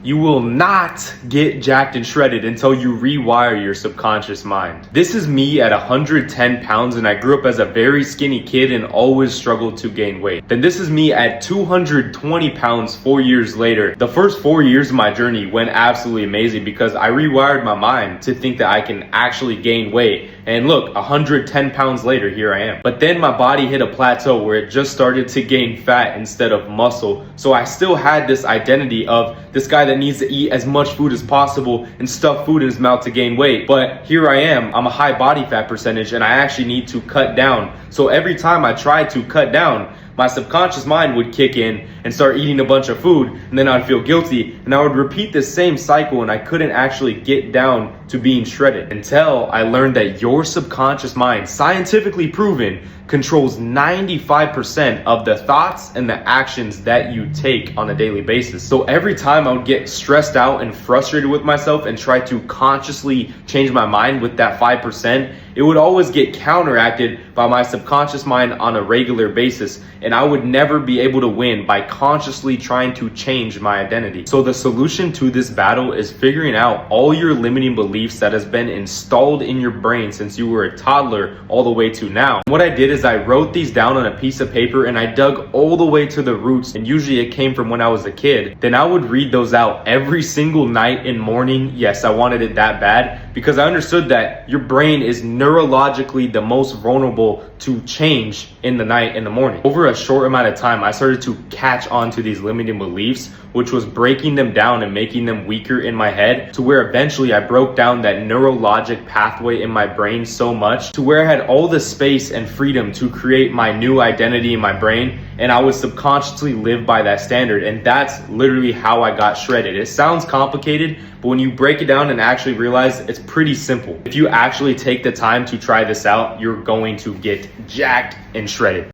You will not get jacked and shredded until you rewire your subconscious mind. This is me at 110 pounds and I grew up as a very skinny kid and always struggled to gain weight. Then this is me at 220 pounds 4 years later. The first 4 years of my journey went absolutely amazing because I rewired my mind to think that I can actually gain weight. And look, 110 pounds later, here I am. But then my body hit a plateau where it just started to gain fat instead of muscle. So I still had this identity of this guy that needs to eat as much food as possible and stuff food in his mouth to gain weight. But here I am, I'm a high body fat percentage and I actually need to cut down. So every time I tried to cut down, my subconscious mind would kick in and start eating a bunch of food, and then I'd feel guilty and I would repeat this same cycle and I couldn't actually get down to being shredded until I learned that your subconscious mind, scientifically proven, controls 95% of the thoughts and the actions that you take on a daily basis. So every time I would get stressed out and frustrated with myself and try to consciously change my mind with that 5%, it would always get counteracted by my subconscious mind on a regular basis, and I would never be able to win by consciously trying to change my identity. So the solution to this battle is figuring out all your limiting beliefs that has been installed in your brain since you were a toddler all the way to now. What I did is I wrote these down on a piece of paper and I dug all the way to the roots, and usually it came from when I was a kid. Then I would read those out every single night and morning. Yes, I wanted it that bad because I understood that your brain is neurologically the most vulnerable to change in the night and the morning. Over a short amount of time, I started to catch on to these limiting beliefs, which was breaking them down and making them weaker in my head, to where eventually I broke down that neurologic pathway in my brain so much to where I had all the space and freedom to create my new identity in my brain, and I would subconsciously live by that standard. And that's literally how I got shredded. It sounds complicated, but when you break it down and actually realize it's pretty simple. If you actually take the time to try this out, you're going to get jacked and shredded.